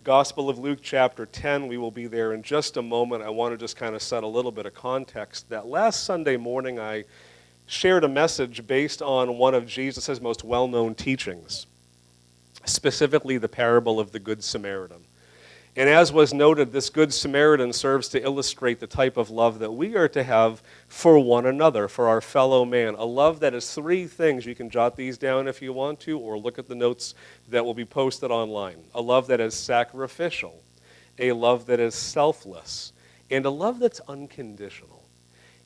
Gospel of Luke, chapter 10. We will be there in just a moment. I want to just kind of set a little bit of context. That last Sunday morning, I shared a message based on one of Jesus' most well-known teachings, specifically the parable of the Good Samaritan. And as was noted, this Good Samaritan serves to illustrate the type of love that we are to have for one another, for our fellow man. A love that is three things. You can jot these down if you want to, or look at the notes that will be posted online. A love that is sacrificial, a love that is selfless, and a love that's unconditional.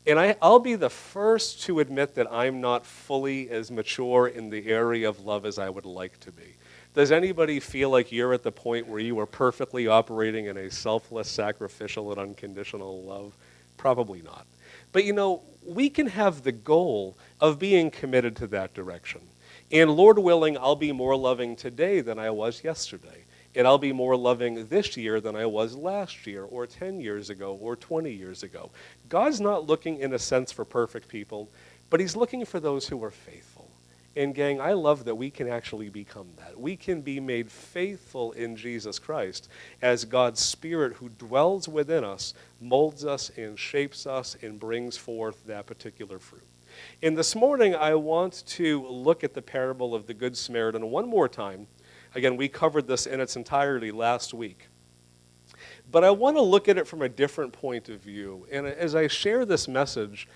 And I'll be the first to admit that I'm not fully as mature in the area of love as I would like to be. Does anybody feel like you're at the point where you are perfectly operating in a selfless, sacrificial, and unconditional love? Probably not. But we can have the goal of being committed to that direction. And Lord willing, I'll be more loving today than I was yesterday. And I'll be more loving this year than I was last year, or 10 years ago, or 20 years ago. God's not looking, in a sense, for perfect people, but He's looking for those who are faithful. And gang, I love that we can actually become that. We can be made faithful in Jesus Christ as God's Spirit who dwells within us, molds us and shapes us and brings forth that particular fruit. And this morning, I want to look at the parable of the Good Samaritan one more time. Again, we covered this in its entirety last week. But I want to look at it from a different point of view. And as I share this message,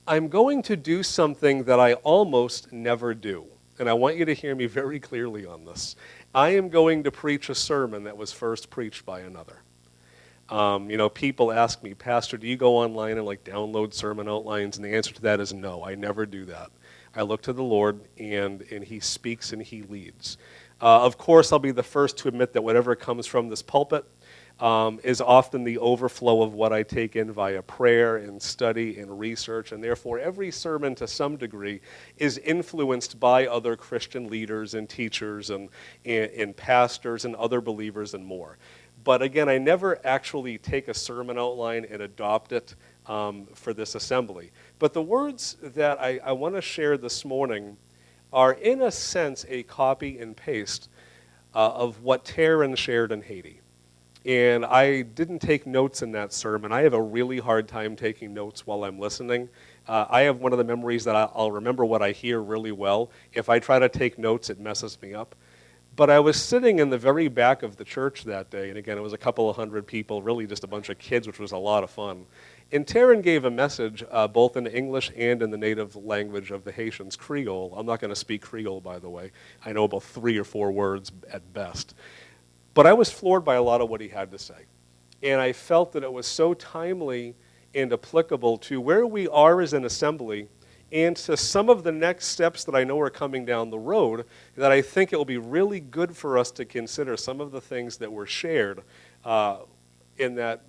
I'm going to do something that I almost never do. And I want you to hear me very clearly on this. I am going to preach a sermon that was first preached by another. People ask me, Pastor, do you go online and download sermon outlines? And the answer to that is no, I never do that. I look to the Lord, and He speaks and He leads. Of course, I'll be the first to admit that whatever comes from this pulpit is often the overflow of what I take in via prayer and study and research, and therefore every sermon to some degree is influenced by other Christian leaders and teachers and pastors and other believers and more. But again, I never actually take a sermon outline and adopt it for this assembly. But the words that I want to share this morning are in a sense a copy and paste of what Taryn shared in Haiti. And I didn't take notes in that sermon. I have a really hard time taking notes while I'm listening. I have one of the memories that I'll remember what I hear really well. If I try to take notes, it messes me up. But I was sitting in the very back of the church that day, and again, it was a couple of hundred people, really just a bunch of kids, which was a lot of fun. And Taryn gave a message both in English and in the native language of the Haitians, Creole. I'm not going to speak Creole, by the way. I know about 3 or 4 words at best. But I was floored by a lot of what he had to say. And I felt that it was so timely and applicable to where we are as an assembly and to some of the next steps that I know are coming down the road, that I think it will be really good for us to consider some of the things that were shared in that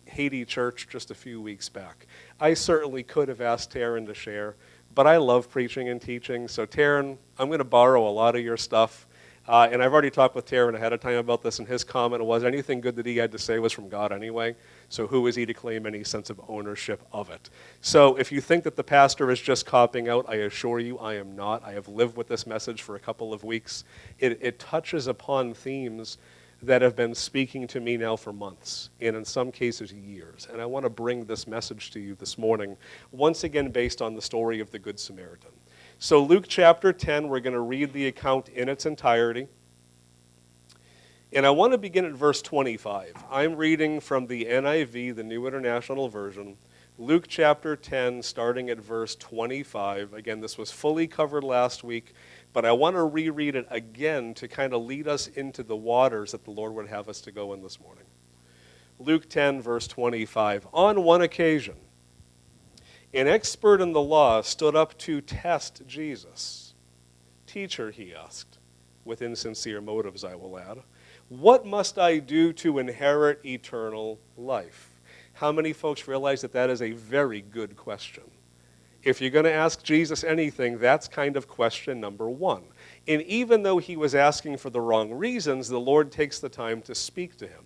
Haiti church just a few weeks back. I certainly could have asked Taryn to share, but I love preaching and teaching. So Taryn, I'm going to borrow a lot of your stuff. And I've already talked with Taryn ahead of time about this, and his comment was anything good that he had to say was from God anyway, so who is he to claim any sense of ownership of it? So if you think that the pastor is just copying out, I assure you I am not. I have lived with this message for a couple of weeks. It touches upon themes that have been speaking to me now for months, and in some cases years. And I want to bring this message to you this morning, once again based on the story of the Good Samaritan. So Luke chapter 10, we're going to read the account in its entirety. And I want to begin at verse 25. I'm reading from the NIV, the New International Version. Luke chapter 10, starting at verse 25. Again, this was fully covered last week, but I want to reread it again to kind of lead us into the waters that the Lord would have us to go in this morning. Luke 10, verse 25. On one occasion, an expert in the law stood up to test Jesus. Teacher, he asked, with insincere motives, I will add, what must I do to inherit eternal life? How many folks realize that that is a very good question? If you're going to ask Jesus anything, that's kind of question number 1. And even though he was asking for the wrong reasons, the Lord takes the time to speak to him.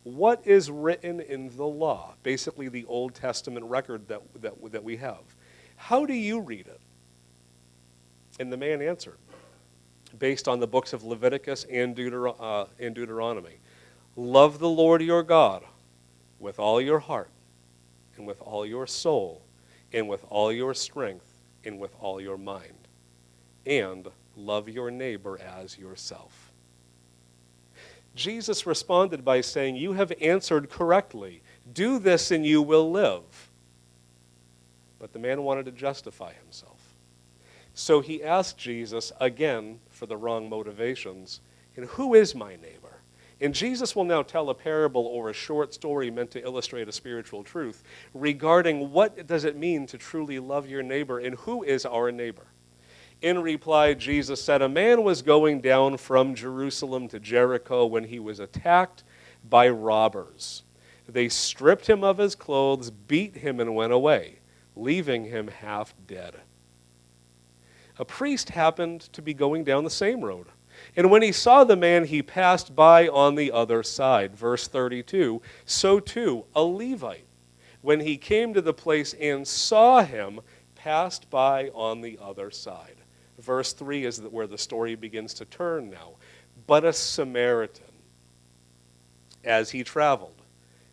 What is written in the law? Basically the Old Testament record that we have. How do you read it? And the man answered, based on the books of Leviticus and Deuteronomy. Love the Lord your God with all your heart, and with all your soul, and with all your strength, and with all your mind. And love your neighbor as yourself. Jesus responded by saying, you have answered correctly. Do this and you will live. But the man wanted to justify himself. So he asked Jesus, again, for the wrong motivations, and who is my neighbor? And Jesus will now tell a parable or a short story meant to illustrate a spiritual truth regarding what does it mean to truly love your neighbor and who is our neighbor. In reply, Jesus said, a man was going down from Jerusalem to Jericho when he was attacked by robbers. They stripped him of his clothes, beat him, and went away, leaving him half dead. A priest happened to be going down the same road. And when he saw the man, he passed by on the other side. Verse 32, so too a Levite, when he came to the place and saw him, passed by on the other side. Verse 3 is where the story begins to turn now. But a Samaritan, as he traveled,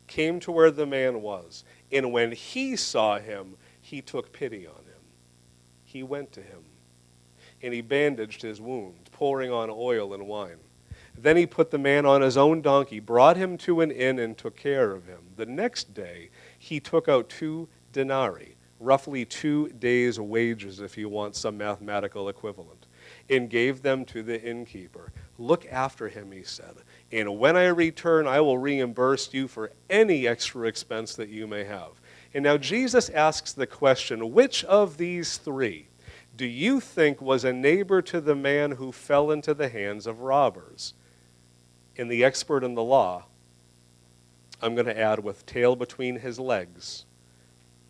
came to where the man was. And when he saw him, he took pity on him. He went to him, and he bandaged his wound, pouring on oil and wine. Then he put the man on his own donkey, brought him to an inn, and took care of him. The next day, he took out 2 denarii, roughly 2 days' wages if you want some mathematical equivalent, and gave them to the innkeeper. Look after him, he said, and when I return, I will reimburse you for any extra expense that you may have. And now Jesus asks the question, which of these 3 do you think was a neighbor to the man who fell into the hands of robbers? And the expert in the law, I'm going to add with tail between his legs,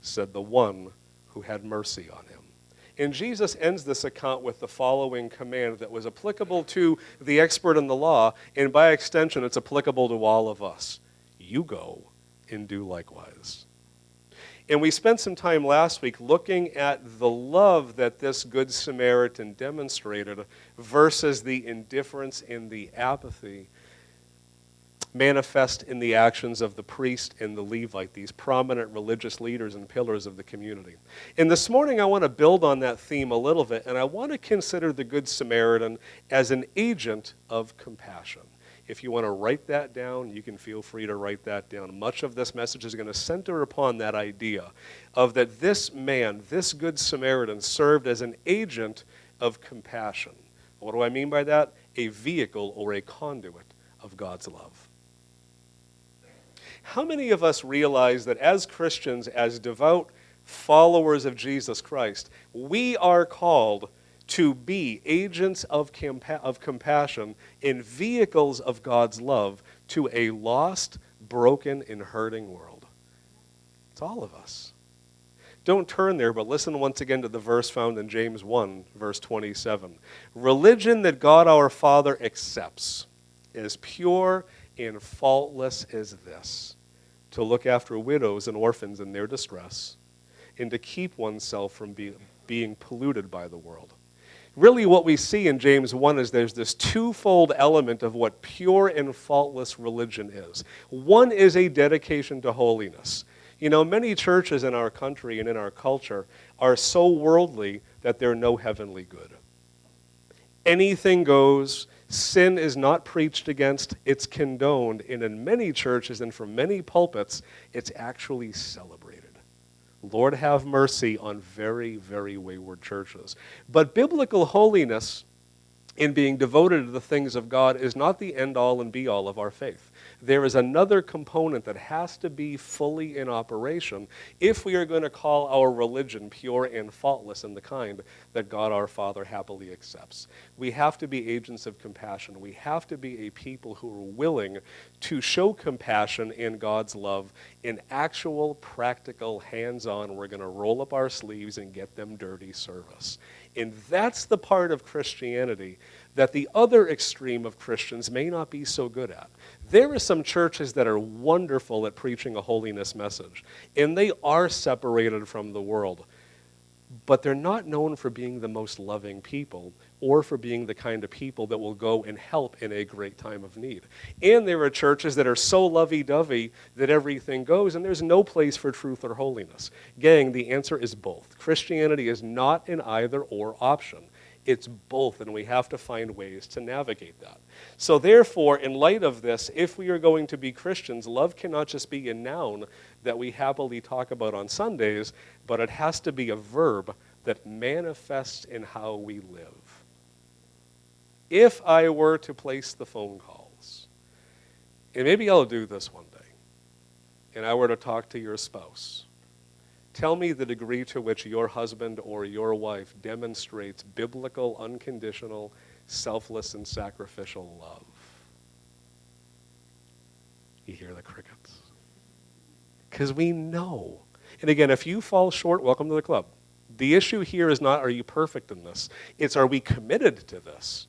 said the one who had mercy on him. And Jesus ends this account with the following command that was applicable to the expert in the law, and by extension, it's applicable to all of us. You go and do likewise. And we spent some time last week looking at the love that this Good Samaritan demonstrated versus the indifference and the apathy manifest in the actions of the priest and the Levite, these prominent religious leaders and pillars of the community. And this morning I want to build on that theme a little bit, and I want to consider the Good Samaritan as an agent of compassion. If you want to write that down, you can feel free to write that down. Much of this message is going to center upon that idea of that this man, this Good Samaritan, served as an agent of compassion. What do I mean by that? A vehicle or a conduit of God's love. How many of us realize that as Christians, as devout followers of Jesus Christ, we are called to be agents of compassion in vehicles of God's love to a lost, broken, and hurting world? It's all of us. Don't turn there, but listen once again to the verse found in James 1, verse 27. Religion that God our Father accepts as pure and faultless as this, to look after widows and orphans in their distress, and to keep oneself from being polluted by the world. Really what we see in James 1 is there's this twofold element of what pure and faultless religion is. One is a dedication to holiness. You know, many churches in our country and in our culture are so worldly that they're no heavenly good. Anything goes. Sin is not preached against, it's condoned, and in many churches and from many pulpits, it's actually celebrated. Lord have mercy on very, very wayward churches. But biblical holiness in being devoted to the things of God is not the end-all and be-all of our faith. There is another component that has to be fully in operation if we are going to call our religion pure and faultless and the kind that God our Father happily accepts. We have to be agents of compassion. We have to be a people who are willing to show compassion in God's love in actual, practical, hands-on, we're going to roll up our sleeves and get them dirty service. And that's the part of Christianity that the other extreme of Christians may not be so good at. There are some churches that are wonderful at preaching a holiness message, and they are separated from the world, but they're not known for being the most loving people or for being the kind of people that will go and help in a great time of need. And there are churches that are so lovey-dovey that everything goes, and there's no place for truth or holiness. Gang, the answer is both. Christianity is not an either-or option. It's both, and we have to find ways to navigate that. So therefore, in light of this, if we are going to be Christians, love cannot just be a noun that we happily talk about on Sundays, but it has to be a verb that manifests in how we live. If I were to place the phone calls, and maybe I'll do this one day, and I were to talk to your spouse, tell me the degree to which your husband or your wife demonstrates biblical, unconditional, selfless, and sacrificial love. You hear the crickets? Because we know. And again, if you fall short, welcome to the club. The issue here is not, are you perfect in this? It's, are we committed to this?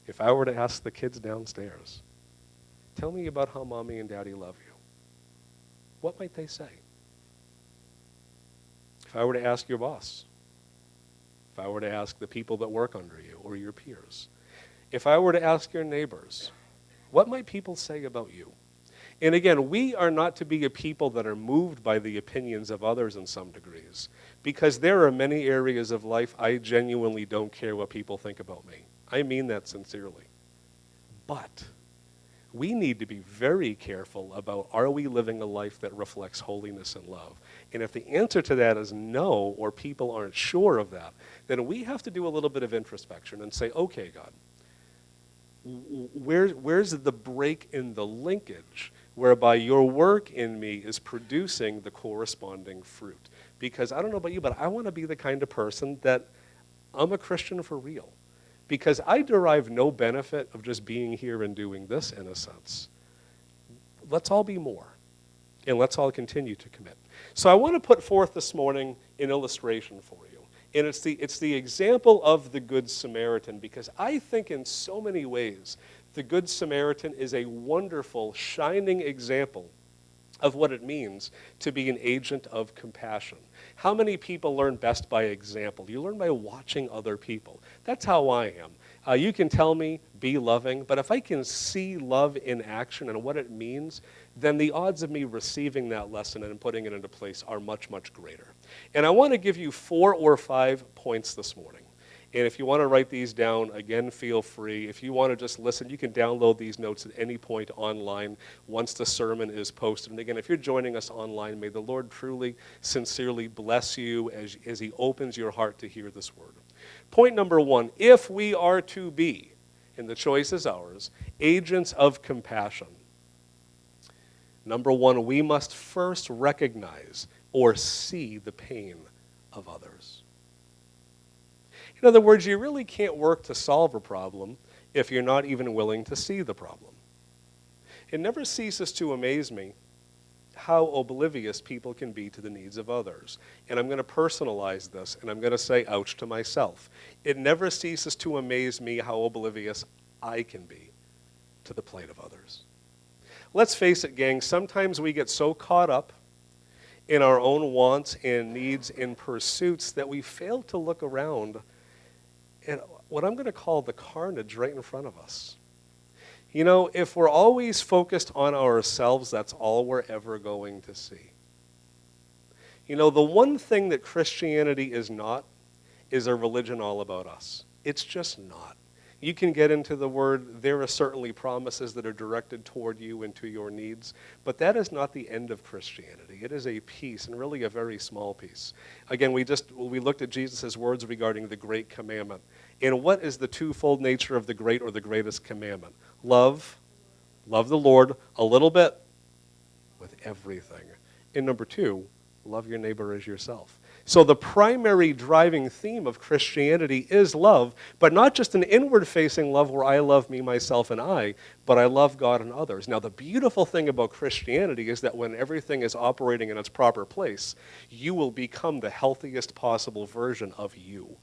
If I were to ask the kids downstairs, tell me about how mommy and daddy love you, what might they say? If I were to ask your boss, if I were to ask the people that work under you or your peers, if I were to ask your neighbors, what might people say about you? And again, we are not to be a people that are moved by the opinions of others in some degrees, because there are many areas of life I genuinely don't care what people think about me. I mean that sincerely. But we need to be very careful about, are we living a life that reflects holiness and love? And if the answer to that is no, or people aren't sure of that, then we have to do a little bit of introspection and say, okay, God, where's the break in the linkage whereby your work in me is producing the corresponding fruit? Because I don't know about you, but I want to be the kind of person that I'm a Christian for real. Because I derive no benefit of just being here and doing this, in a sense. Let's all be more, and let's all continue to commit. So I want to put forth this morning an illustration for you. And it's the example of the Good Samaritan, because I think in so many ways the Good Samaritan is a wonderful, shining example of what it means to be an agent of compassion. How many people learn best by example? You learn by watching other people. That's how I am. You can tell me, be loving, but if I can see love in action and what it means, then the odds of me receiving that lesson and putting it into place are much, much greater. And I want to give you 4 or 5 points this morning. And if you want to write these down, again, feel free. If you want to just listen, you can download these notes at any point online once the sermon is posted. And again, if you're joining us online, may the Lord truly, sincerely bless you as he opens your heart to hear this word. Point number 1, if we are to be, and the choice is ours, agents of compassion. Number 1, we must first recognize or see the pain of others. In other words, you really can't work to solve a problem if you're not even willing to see the problem. It never ceases to amaze me how oblivious people can be to the needs of others. And I'm going to personalize this, and I'm going to say ouch to myself. It never ceases to amaze me how oblivious I can be to the plight of others. Let's face it, gang, sometimes we get so caught up in our own wants and needs and pursuits that we fail to look around at what I'm going to call the carnage right in front of us. You know, if we're always focused on ourselves, that's all we're ever going to see. You know, the one thing that Christianity is not is a religion all about us. It's just not. You can get into the word, there are certainly promises that are directed toward you and to your needs, but that is not the end of Christianity. It is a piece, and really a very small piece. Again, we looked at Jesus' words regarding the great commandment. And what is the twofold nature of the great or the greatest commandment? Love the Lord a little bit with everything. And number 2, love your neighbor as yourself. So the primary driving theme of Christianity is love, but not just an inward-facing love where I love me, myself, and I, but I love God and others. Now, the beautiful thing about Christianity is that when everything is operating in its proper place, you will become the healthiest possible version of you.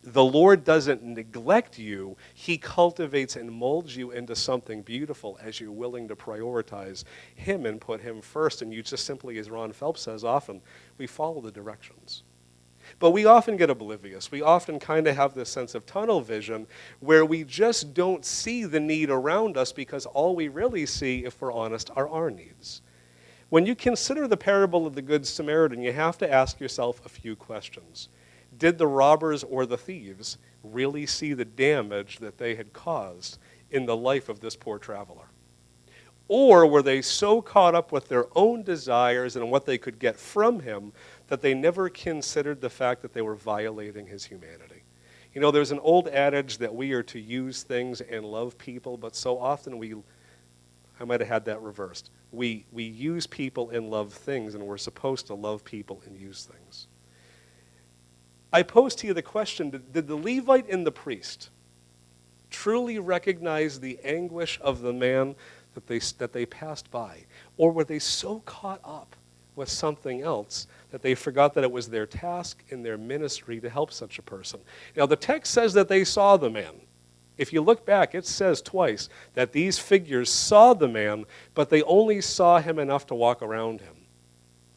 The Lord doesn't neglect you. He cultivates and molds you into something beautiful as you're willing to prioritize Him and put Him first. And you just simply, as Ron Phelps says often, we follow the directions. But we often get oblivious. We often kind of have this sense of tunnel vision where we just don't see the need around us because all we really see, if we're honest, are our needs. When you consider the parable of the Good Samaritan, you have to ask yourself a few questions. Did the robbers or the thieves really see the damage that they had caused in the life of this poor traveler? Or were they so caught up with their own desires and what they could get from him that they never considered the fact that they were violating his humanity? You know, there's an old adage that we are to use things and love people, but so often I might have had that reversed. We use people and love things, and we're supposed to love people and use things. I pose to you the question, did the Levite and the priest truly recognize the anguish of the man that they passed by? Or were they so caught up with something else that they forgot that it was their task and their ministry to help such a person? Now, the text says that they saw the man. If you look back, it says twice that these figures saw the man, but they only saw him enough to walk around him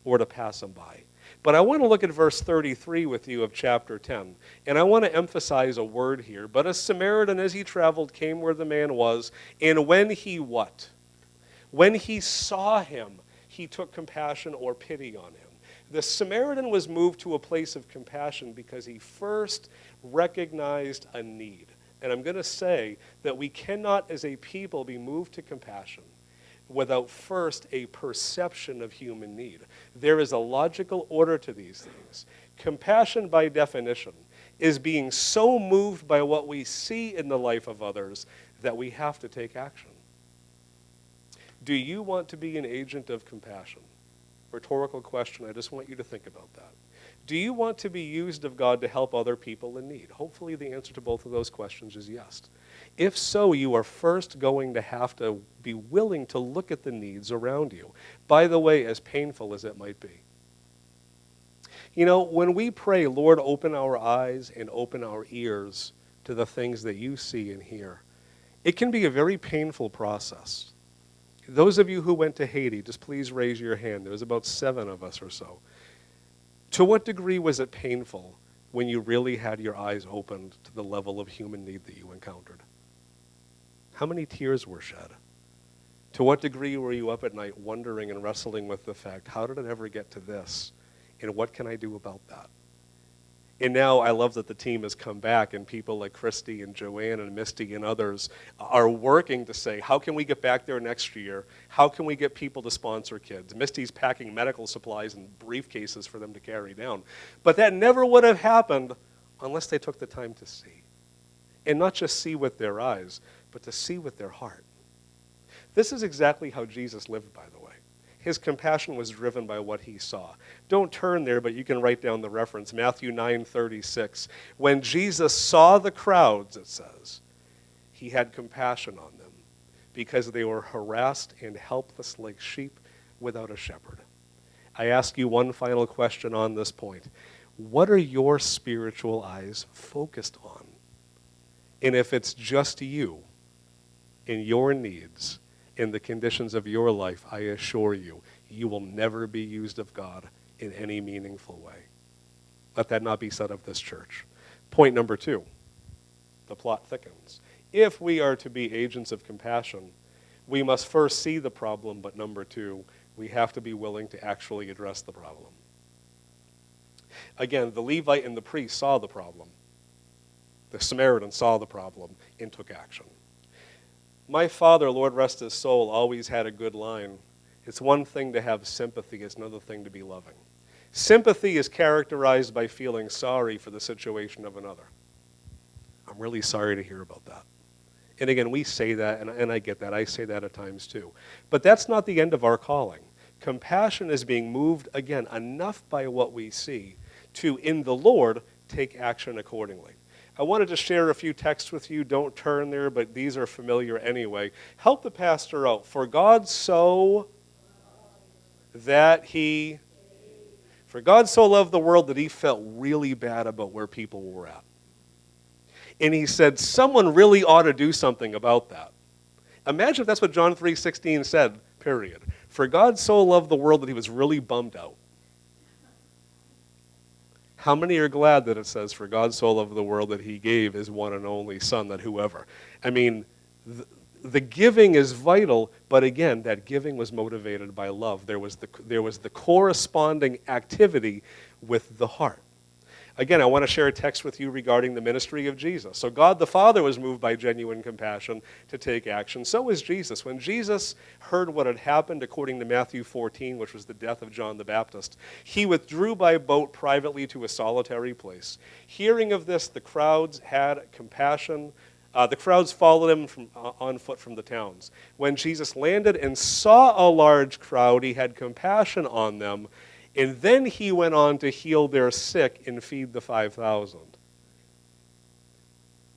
or to pass him by. But I want to look at verse 33 with you of chapter 10. And I want to emphasize a word here. But a Samaritan, as he traveled, came where the man was. And when he what? When he saw him, he took compassion or pity on him. The Samaritan was moved to a place of compassion because he first recognized a need. And I'm going to say that we cannot, as a people, be moved to compassion without first a perception of human need. There is a logical order to these things. Compassion, by definition, is being so moved by what we see in the life of others that we have to take action. Do you want to be an agent of compassion? Rhetorical question, I just want you to think about that. Do you want to be used of God to help other people in need? Hopefully the answer to both of those questions is yes. If so, you are first going to have to be willing to look at the needs around you. By the way, as painful as it might be. You know, when we pray, Lord, open our eyes and open our ears to the things that you see and hear, it can be a very painful process. Those of you who went to Haiti, just please raise your hand. There was about 7 of us or so. To what degree was it painful when you really had your eyes opened to the level of human need that you encountered? How many tears were shed? To what degree were you up at night wondering and wrestling with the fact, how did it ever get to this? And what can I do about that? And now I love that the team has come back and people like Christy and Joanne and Misty and others are working to say, how can we get back there next year? How can we get people to sponsor kids? Misty's packing medical supplies and briefcases for them to carry down. But that never would have happened unless they took the time to see. And not just see with their eyes, but to see with their heart. This is exactly how Jesus lived, by the way. His compassion was driven by what he saw. Don't turn there, but you can write down the reference. Matthew 9:36. When Jesus saw the crowds, it says, he had compassion on them because they were harassed and helpless like sheep without a shepherd. I ask you one final question on this point. What are your spiritual eyes focused on? And if it's just you and your needs, in the conditions of your life, I assure you, you will never be used of God in any meaningful way. Let that not be said of this church. Point number 2, the plot thickens. If we are to be agents of compassion, we must first see the problem, but number 2, we have to be willing to actually address the problem. Again, the Levite and the priest saw the problem. The Samaritan saw the problem and took action. My father, Lord rest his soul, always had a good line. It's one thing to have sympathy, it's another thing to be loving. Sympathy is characterized by feeling sorry for the situation of another. I'm really sorry to hear about that. And again, we say that, and I get that. I say that at times too. But that's not the end of our calling. Compassion is being moved, again, enough by what we see to, in the Lord, take action accordingly. I wanted to share a few texts with you. Don't turn there, but these are familiar anyway. Help the pastor out. For God so loved the world that he felt really bad about where people were at. And he said, someone really ought to do something about that. Imagine if that's what John 3:16 said, period. For God so loved the world that he was really bummed out. How many are glad that it says, for God so loved the world that he gave his one and only Son, that whoever? I mean, the giving is vital, but again, that giving was motivated by love. There was the corresponding activity with the heart. Again, I want to share a text with you regarding the ministry of Jesus. So God the Father was moved by genuine compassion to take action. So was Jesus. When Jesus heard what had happened, according to Matthew 14, which was the death of John the Baptist, he withdrew by boat privately to a solitary place. Hearing of this, the crowds had compassion. The crowds followed him on foot from the towns. When Jesus landed and saw a large crowd, he had compassion on them, and then he went on to heal their sick and feed the 5,000.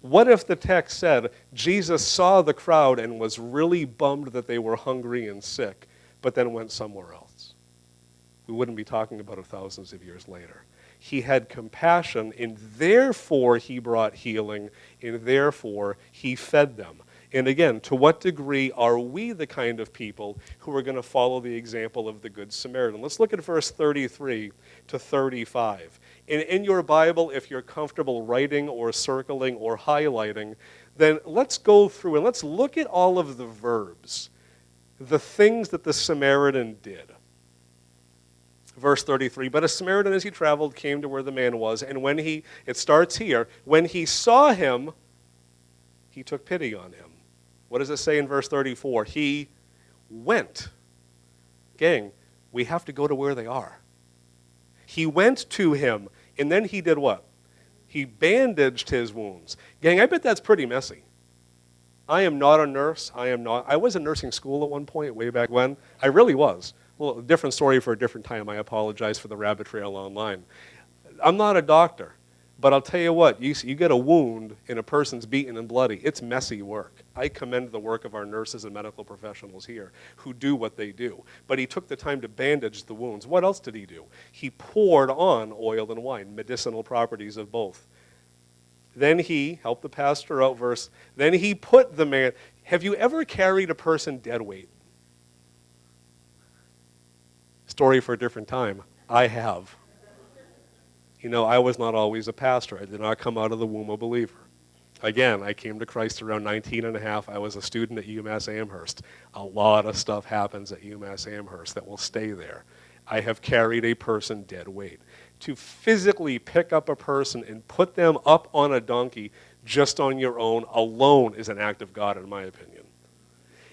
What if the text said Jesus saw the crowd and was really bummed that they were hungry and sick, but then went somewhere else? We wouldn't be talking about it thousands of years later. He had compassion, and therefore he brought healing, and therefore he fed them. And again, to what degree are we the kind of people who are going to follow the example of the Good Samaritan? Let's look at verse 33 to 35. And in your Bible, if you're comfortable writing or circling or highlighting, then let's go through and let's look at all of the verbs, the things that the Samaritan did. Verse 33, but a Samaritan as he traveled came to where the man was, and it starts here, when he saw him, he took pity on him. What does it say in verse 34? He went. Gang, we have to go to where they are. He went to him, and then he did what? He bandaged his wounds. Gang, I bet that's pretty messy. I am not a nurse. I was in nursing school at one point, way back when. I really was. Well, a different story for a different time. I apologize for the rabbit trail online. I'm not a doctor, but I'll tell you what, you get a wound and a person's beaten and bloody. It's messy work. I commend the work of our nurses and medical professionals here who do what they do. But he took the time to bandage the wounds. What else did he do? He poured on oil and wine, medicinal properties of both. Then he, help the pastor out verse, then he put the man, have you ever carried a person dead weight? Story for a different time. I have. You know, I was not always a pastor. I did not come out of the womb a believer. Again, I came to Christ around 19 and a half. I was a student at UMass Amherst. A lot of stuff happens at UMass Amherst that will stay there. I have carried a person dead weight. To physically pick up a person and put them up on a donkey just on your own alone is an act of God, in my opinion.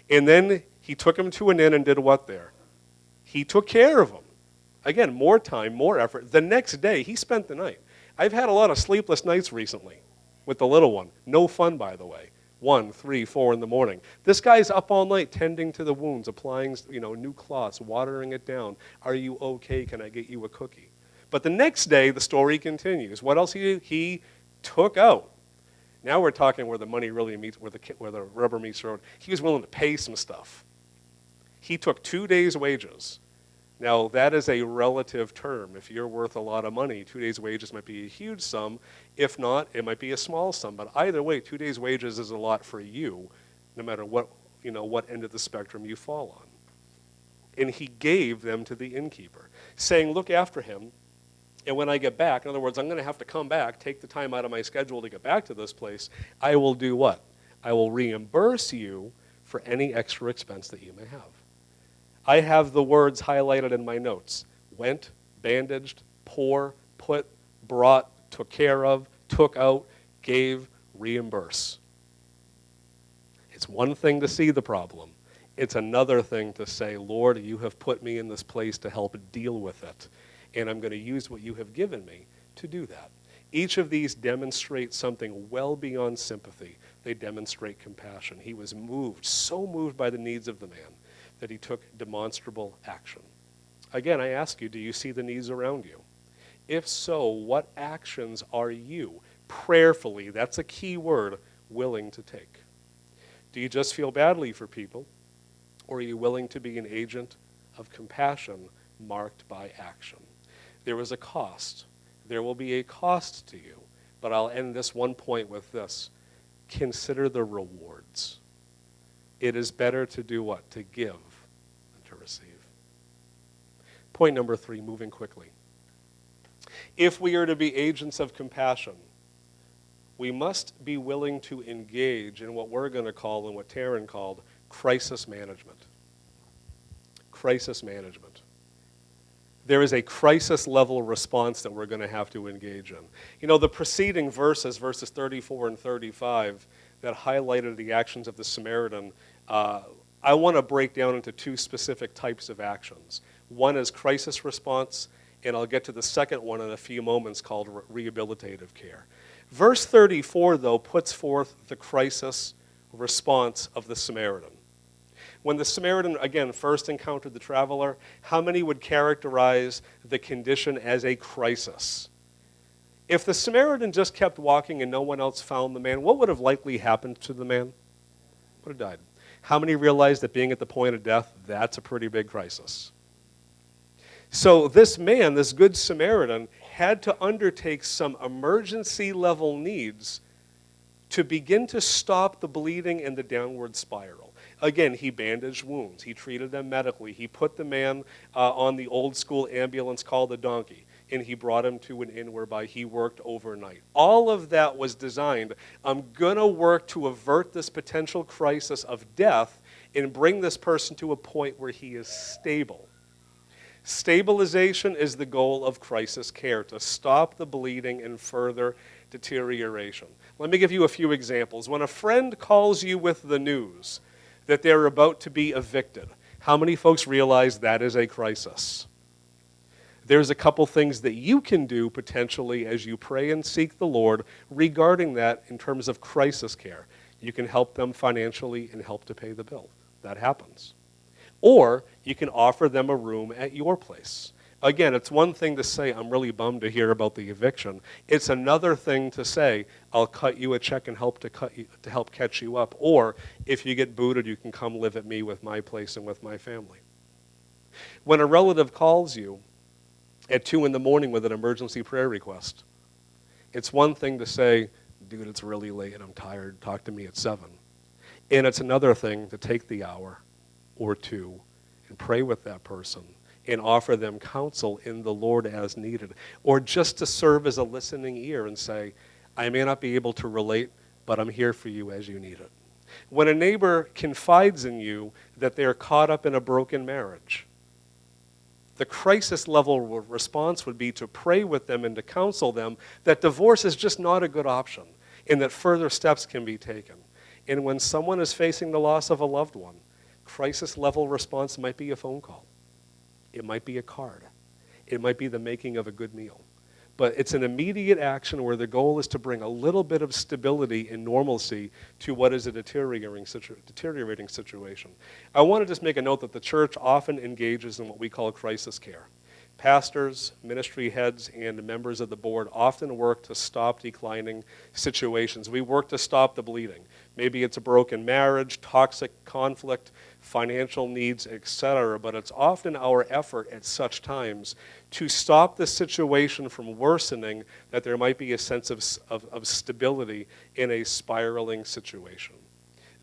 And then he took him to an inn and did what there? He took care of him. Again, more time, more effort. The next day, he spent the night. I've had a lot of sleepless nights recently with the little one. No fun, by the way. 1, 3, 4 in the morning. This guy's up all night tending to the wounds, applying new cloths, watering it down. Are you okay? Can I get you a cookie? But the next day, the story continues. What else he did? He took out. Now we're talking where the money really meets, where the rubber meets the road. He was willing to pay some stuff. He took 2 days' wages. Now, that is a relative term. If you're worth a lot of money, 2 days' wages might be a huge sum. If not, it might be a small sum. But either way, 2 days' wages is a lot for you, no matter what end of the spectrum you fall on. And he gave them to the innkeeper, saying, look after him. And when I get back, in other words, I'm going to have to come back, take the time out of my schedule to get back to this place. I will do what? I will reimburse you for any extra expense that you may have. I have the words highlighted in my notes. Went, bandaged, pour, put, brought, took care of, took out, gave, reimburse. It's one thing to see the problem. It's another thing to say, Lord, you have put me in this place to help deal with it, and I'm going to use what you have given me to do that. Each of these demonstrates something well beyond sympathy. They demonstrate compassion. He was moved, so moved by the needs of the man, that he took demonstrable action. Again, I ask you, do you see the needs around you? If so, what actions are you prayerfully, that's a key word, willing to take? Do you just feel badly for people, or are you willing to be an agent of compassion marked by action? There is a cost. There will be a cost to you, but I'll end this one point with this. Consider the rewards. It is better to do what? To give than to receive. Point number 3, moving quickly. If we are to be agents of compassion, we must be willing to engage in what we're going to call, and what Taryn called, crisis management. Crisis management. There is a crisis level response that we're going to have to engage in. You know, the preceding verses 34 and 35, that highlighted the actions of the Samaritan, I want to break down into two specific types of actions. One is crisis response, and I'll get to the second one in a few moments, called rehabilitative care. Verse 34, though, puts forth the crisis response of the Samaritan. When the Samaritan, again, first encountered the traveler, how many would characterize the condition as a crisis? If the Samaritan just kept walking and no one else found the man, what would have likely happened to the man? Would have died. How many realized that being at the point of death, that's a pretty big crisis? So this man, this good Samaritan, had to undertake some emergency level needs to begin to stop the bleeding and the downward spiral. Again, he bandaged wounds. He treated them medically. He put the man on the old school ambulance called the donkey, and he brought him to an inn whereby he worked overnight. All of that was designed, I'm going to work to avert this potential crisis of death and bring this person to a point where he is stable. Stabilization is the goal of crisis care, to stop the bleeding and further deterioration. Let me give you a few examples. When a friend calls you with the news that they're about to be evicted, how many folks realize that is a crisis? There's a couple things that you can do potentially as you pray and seek the Lord regarding that in terms of crisis care. You can help them financially and help to pay the bill. That happens. Or you can offer them a room at your place. Again, it's one thing to say, I'm really bummed to hear about the eviction. It's another thing to say, I'll cut you a check and help catch you up. Or if you get booted, you can come live at me with my place and with my family. When a relative calls you at 2 in the morning with an emergency prayer request, it's one thing to say, dude, it's really late and I'm tired, talk to me at 7. And it's another thing to take the hour or two and pray with that person and offer them counsel in the Lord as needed. Or just to serve as a listening ear and say, I may not be able to relate, but I'm here for you as you need it. When a neighbor confides in you that they're caught up in a broken marriage, the crisis level response would be to pray with them and to counsel them that divorce is just not a good option and that further steps can be taken. And when someone is facing the loss of a loved one, crisis level response might be a phone call. It might be a card. It might be the making of a good meal. But it's an immediate action where the goal is to bring a little bit of stability and normalcy to what is a deteriorating situation. I want to just make a note that the church often engages in what we call crisis care. Pastors, ministry heads, and members of the board often work to stop declining situations. We work to stop the bleeding. Maybe it's a broken marriage, toxic conflict, financial needs, etc. But it's often our effort at such times to stop the situation from worsening, that there might be a sense of stability in a spiraling situation.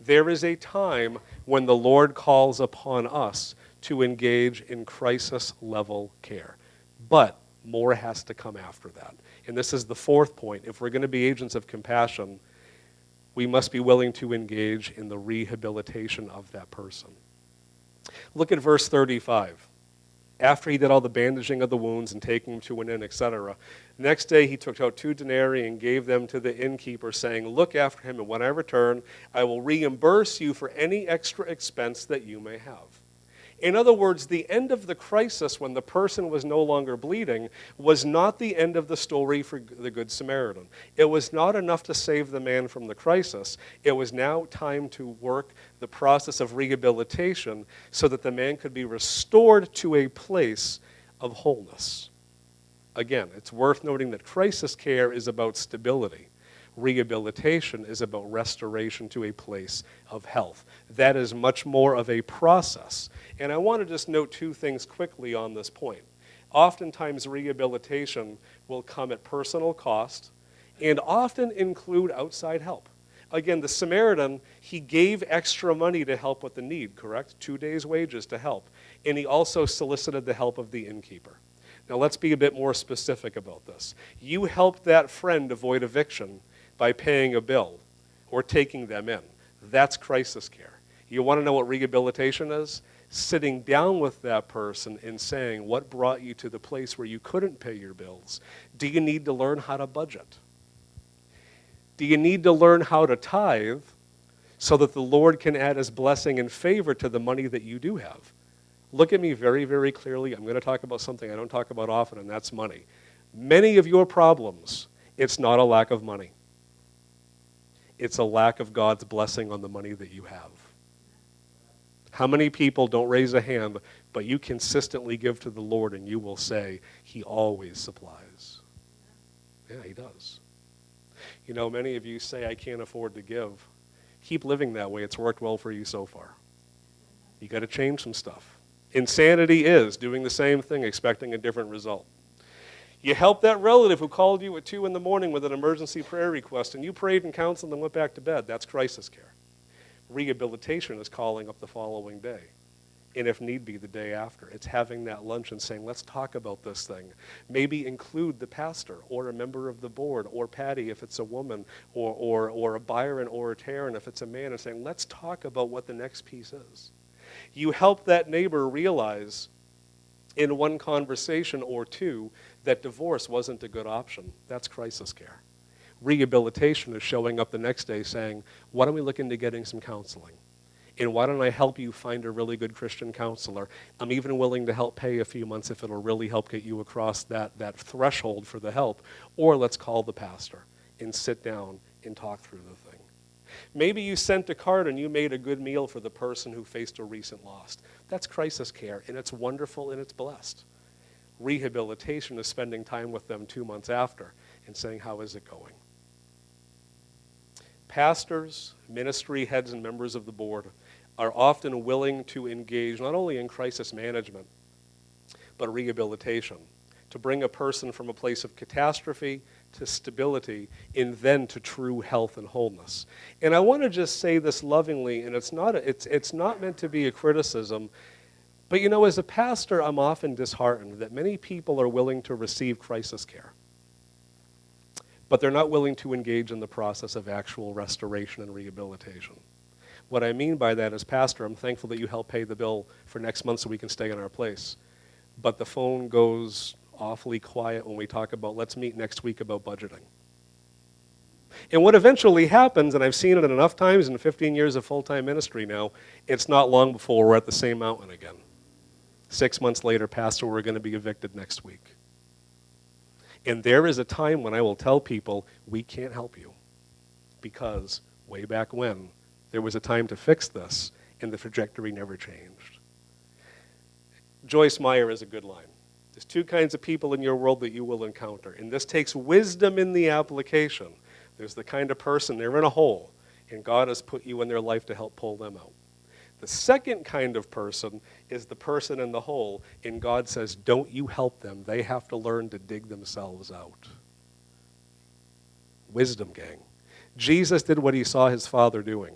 There is a time when the Lord calls upon us to engage in crisis level care. But more has to come after that. And this is the fourth point. If we're going to be agents of compassion, we must be willing to engage in the rehabilitation of that person. Look at verse 35. After he did all the bandaging of the wounds and taking him to an inn, etc., next day he took out 2 denarii and gave them to the innkeeper, saying, look after him, and when I return, I will reimburse you for any extra expense that you may have. In other words, the end of the crisis, when the person was no longer bleeding, was not the end of the story for the Good Samaritan. It was not enough to save the man from the crisis. It was now time to work the process of rehabilitation so that the man could be restored to a place of wholeness. Again, it's worth noting that crisis care is about stability. Rehabilitation is about restoration to a place of health. That is much more of a process. And I want to just note 2 things quickly on this point. Oftentimes, rehabilitation will come at personal cost and often include outside help. Again, the Samaritan, he gave extra money to help with the need, correct? 2 days' wages to help. And he also solicited the help of the innkeeper. Now let's be a bit more specific about this. You helped that friend avoid eviction by paying a bill or taking them in. That's crisis care. You want to know what rehabilitation is? Sitting down with that person and saying, what brought you to the place where you couldn't pay your bills? Do you need to learn how to budget? Do you need to learn how to tithe so that the Lord can add his blessing and favor to the money that you do have? Look at me very, very clearly. I'm going to talk about something I don't talk about often, and that's money. Many of your problems, it's not a lack of money. It's a lack of God's blessing on the money that you have. How many people, don't raise a hand, but you consistently give to the Lord and you will say, he always supplies. Yeah, he does. You know, many of you say, I can't afford to give. Keep living that way. It's worked well for you so far. You got to change some stuff. Insanity is doing the same thing, expecting a different result. You helped that relative who called you at 2 in the morning with an emergency prayer request, and you prayed and counseled and went back to bed. That's crisis care. Rehabilitation is calling up the following day, and if need be, the day after. It's having that lunch and saying, let's talk about this thing. Maybe include the pastor or a member of the board or Patty if it's a woman or a Byron or a Taryn if it's a man, and saying, let's talk about what the next piece is. You help that neighbor realize in one conversation or two that divorce wasn't a good option. That's crisis care. Rehabilitation is showing up the next day saying, why don't we look into getting some counseling? And why don't I help you find a really good Christian counselor? I'm even willing to help pay a few months if it'll really help get you across that threshold for the help. Or let's call the pastor and sit down and talk through the thing. Maybe you sent a card and you made a good meal for the person who faced a recent loss. That's crisis care, and it's wonderful and it's blessed. Rehabilitation is spending time with them 2 months after and saying, how is it going? Pastors, ministry heads, and members of the board are often willing to engage not only in crisis management, but rehabilitation, to bring a person from a place of catastrophe to stability and then to true health and wholeness. And I want to just say this lovingly, and it's not meant to be a criticism, but you know, as a pastor, I'm often disheartened that many people are willing to receive crisis care, but they're not willing to engage in the process of actual restoration and rehabilitation. What I mean by that is, Pastor, I'm thankful that you helped pay the bill for next month so we can stay in our place. But the phone goes awfully quiet when we talk about, let's meet next week about budgeting. And what eventually happens, and I've seen it enough times in 15 years of full-time ministry now, it's not long before we're at the same mountain again. 6 months later, Pastor, we're going to be evicted next week. And there is a time when I will tell people, we can't help you. Because way back when, there was a time to fix this, and the trajectory never changed. Joyce Meyer is a good line. There's 2 kinds of people in your world that you will encounter, and this takes wisdom in the application. There's the kind of person, they're in a hole, and God has put you in their life to help pull them out. The second kind of person is the person in the hole, and God says, don't you help them. They have to learn to dig themselves out. Wisdom, gang. Jesus did what he saw his Father doing.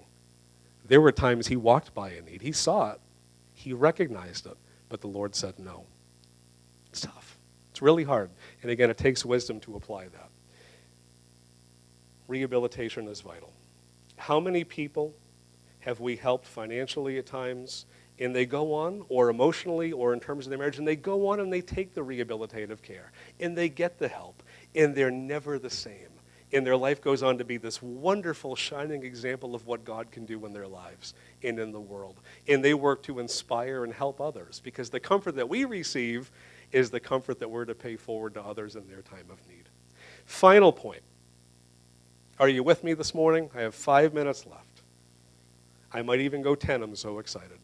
There were times he walked by a need. He saw it. He recognized it. But the Lord said no. It's tough. It's really hard. And again, it takes wisdom to apply that. Rehabilitation is vital. How many people have we helped financially at times, and they go on, or emotionally, or in terms of their marriage, and they go on and they take the rehabilitative care, and they get the help, and they're never the same. And their life goes on to be this wonderful, shining example of what God can do in their lives and in the world. And they work to inspire and help others, because the comfort that we receive is the comfort that we're to pay forward to others in their time of need. Final point. Are you with me this morning? I have 5 minutes left. I might even go 10. I'm so excited.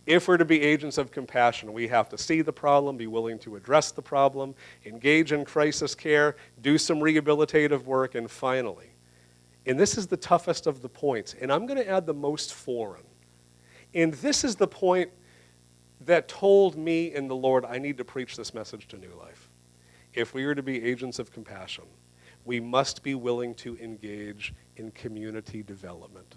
If we're to be agents of compassion, we have to see the problem, be willing to address the problem, engage in crisis care, do some rehabilitative work, and finally, and this is the toughest of the points, and I'm going to add the most foreign, and this is the point that told me and the Lord I need to preach this message to New Life. If we are to be agents of compassion, we must be willing to engage in community development.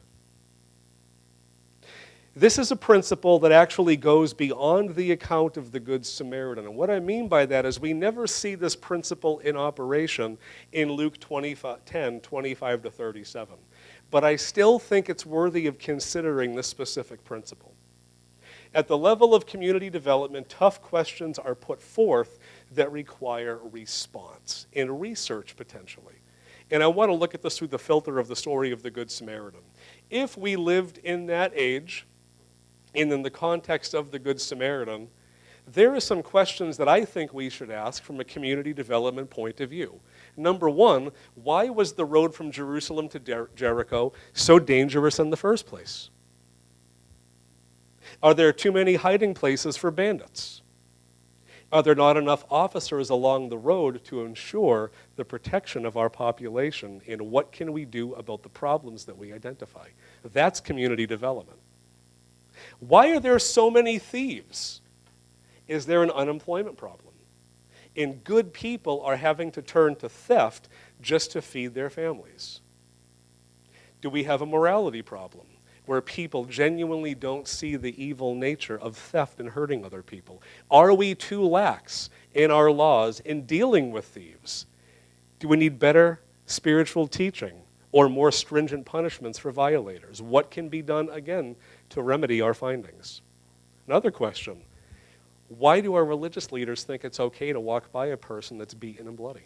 This is a principle that actually goes beyond the account of the Good Samaritan. And what I mean by that is we never see this principle in operation in Luke 10, 25 to 37. But I still think it's worthy of considering this specific principle. At the level of community development, tough questions are put forth that require response and research potentially. And I want to look at this through the filter of the story of the Good Samaritan. If we lived in that age, and in the context of the Good Samaritan, there are some questions that I think we should ask from a community development point of view. Number one, why was the road from Jerusalem to Jericho so dangerous in the first place? Are there too many hiding places for bandits? Are there not enough officers along the road to ensure the protection of our population? And what can we do about the problems that we identify? That's community development. Why are there so many thieves? Is there an unemployment problem? And good people are having to turn to theft just to feed their families. Do we have a morality problem where people genuinely don't see the evil nature of theft and hurting other people? Are we too lax in our laws in dealing with thieves? Do we need better spiritual teaching or more stringent punishments for violators? What can be done, again, to remedy our findings? Another question, why do our religious leaders think it's okay to walk by a person that's beaten and bloody?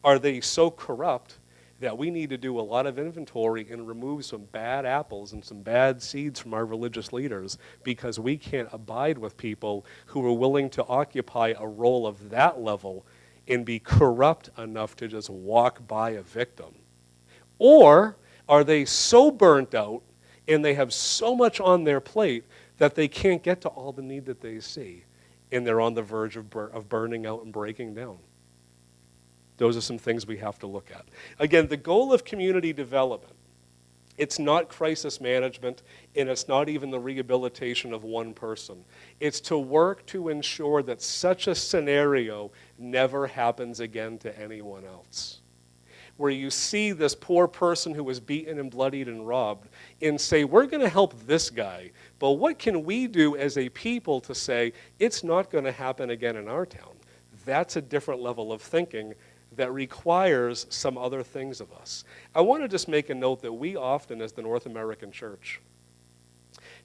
Are they so corrupt that we need to do a lot of inventory and remove some bad apples and some bad seeds from our religious leaders because we can't abide with people who are willing to occupy a role of that level and be corrupt enough to just walk by a victim? Or are they so burnt out and they have so much on their plate that they can't get to all the need that they see, and they're on the verge of burning out and breaking down? Those are some things we have to look at. Again, the goal of community development, it's not crisis management, and it's not even the rehabilitation of one person. It's to work to ensure that such a scenario never happens again to anyone else. Where you see this poor person who was beaten and bloodied and robbed and say, we're going to help this guy, but what can we do as a people to say it's not going to happen again in our town? That's a different level of thinking that requires some other things of us. I want to just make a note that we often, as the North American Church,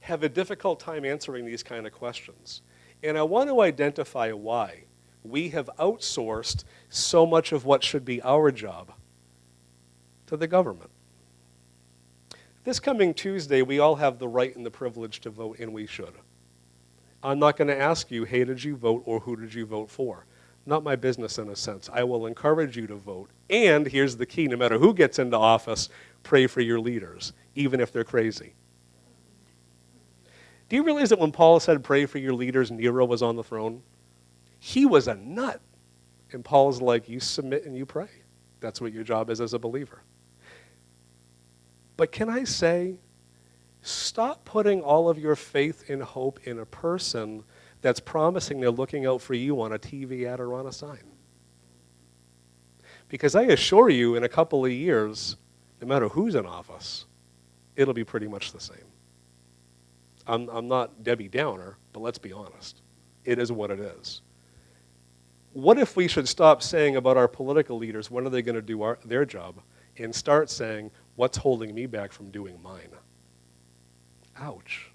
have a difficult time answering these kind of questions. And I want to identify why we have outsourced so much of what should be our job to the government. This coming Tuesday, we all have the right and the privilege to vote, and we should. I'm not going to ask you, hey, did you vote, or who did you vote for? Not my business in a sense. I will encourage you to vote. And here's the key, no matter who gets into office, pray for your leaders, even if they're crazy. Do you realize that when Paul said pray for your leaders, Nero was on the throne? He was a nut. And Paul's like, you submit and you pray. That's what your job is as a believer. But can I say, stop putting all of your faith and hope in a person that's promising they're looking out for you on a TV ad or on a sign. Because I assure you, in a couple of years, no matter who's in office, it'll be pretty much the same. I'm not Debbie Downer, but let's be honest. It is what it is. What if we should stop saying about our political leaders, when are they going to do their job, and start saying, what's holding me back from doing mine? Ouch.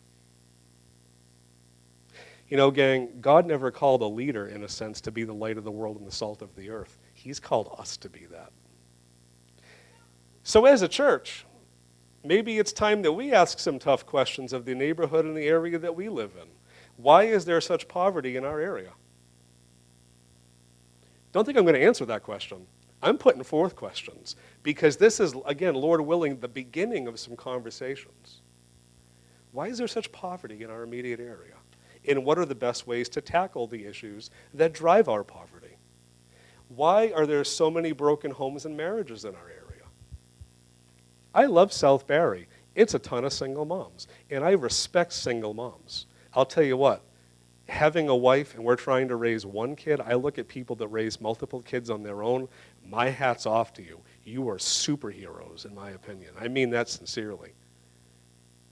You know, gang, God never called a leader, in a sense, to be the light of the world and the salt of the earth. He's called us to be that. So as a church, maybe it's time that we ask some tough questions of the neighborhood and the area that we live in. Why is there such poverty in our area? Don't think I'm going to answer that question. I'm putting forth questions because this is, again, Lord willing, the beginning of some conversations. Why is there such poverty in our immediate area? And what are the best ways to tackle the issues that drive our poverty? Why are there so many broken homes and marriages in our area? I love South Barrie. It's a ton of single moms, and I respect single moms. I'll tell you what, having a wife and we're trying to raise one kid, I look at people that raise multiple kids on their own, my hat's off to you. You are superheroes, in my opinion. I mean that sincerely.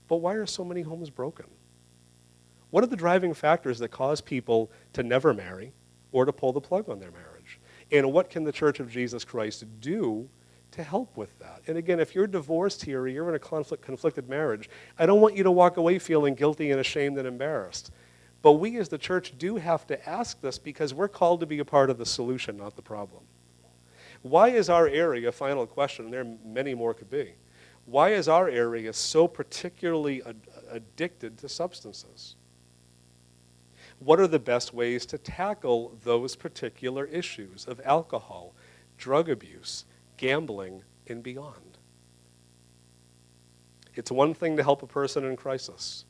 But why are so many homes broken? What are the driving factors that cause people to never marry or to pull the plug on their marriage? And what can the Church of Jesus Christ do to help with that? And again, if you're divorced here or you're in a conflicted marriage, I don't want you to walk away feeling guilty and ashamed and embarrassed. But we as the church do have to ask this because we're called to be a part of the solution, not the problem. Why is our area, final question, and there are many more could be, why is our area so particularly addicted to substances? What are the best ways to tackle those particular issues of alcohol, drug abuse, gambling, and beyond? It's one thing to help a person in crisis.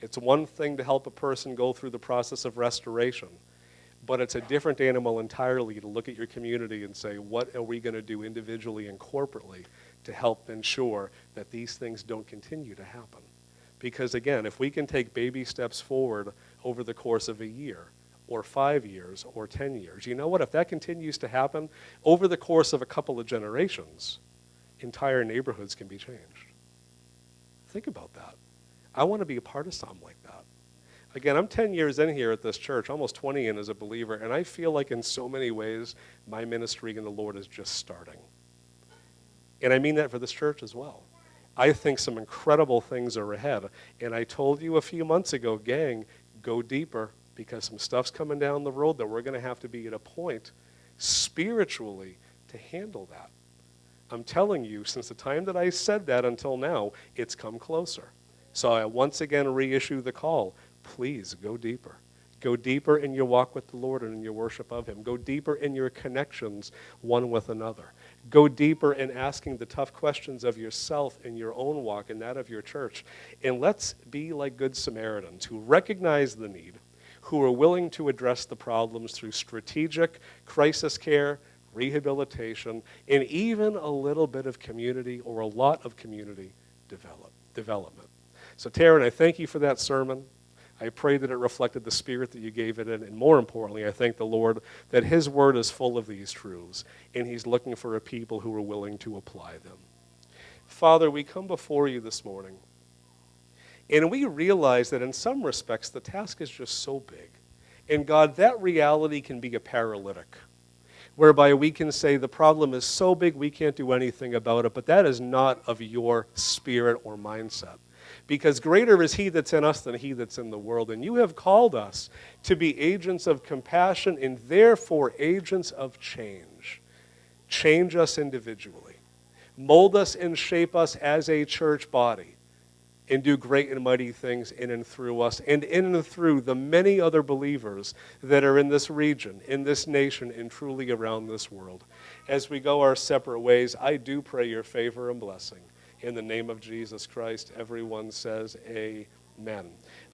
It's one thing to help a person go through the process of restoration. But it's a different animal entirely to look at your community and say, what are we going to do individually and corporately to help ensure that these things don't continue to happen? Because again, if we can take baby steps forward over the course of a year, or 5 years, or 10 years, you know what? If that continues to happen, over the course of a couple of generations, entire neighborhoods can be changed. Think about that. I want to be a part of something like that. Again, I'm 10 years in here at this church, almost 20 in as a believer, and I feel like in so many ways, my ministry in the Lord is just starting. And I mean that for this church as well. I think some incredible things are ahead. And I told you a few months ago, gang, go deeper, because some stuff's coming down the road that we're going to have to be at a point spiritually to handle that. I'm telling you, since the time that I said that until now, it's come closer. So I once again reissue the call. Please go deeper. Go deeper in your walk with the Lord and in your worship of Him. Go deeper in your connections one with another. Go deeper in asking the tough questions of yourself in your own walk and that of your church. And let's be like Good Samaritans who recognize the need, who are willing to address the problems through strategic crisis care, rehabilitation, and even a little bit of community or a lot of community development. So Taryn, I thank you for that sermon. I pray that it reflected the spirit that you gave it in, and more importantly, I thank the Lord that His Word is full of these truths, and He's looking for a people who are willing to apply them. Father, we come before you this morning, and we realize that in some respects the task is just so big. And God, that reality can be a paralytic, whereby we can say the problem is so big we can't do anything about it, but that is not of your spirit or mindset. Because greater is He that's in us than he that's in the world. And you have called us to be agents of compassion and therefore agents of change. Change us individually. Mold us and shape us as a church body. And do great and mighty things in and through us and in and through the many other believers that are in this region, in this nation, and truly around this world. As we go our separate ways, I do pray your favor and blessing. In the name of Jesus Christ, everyone says amen.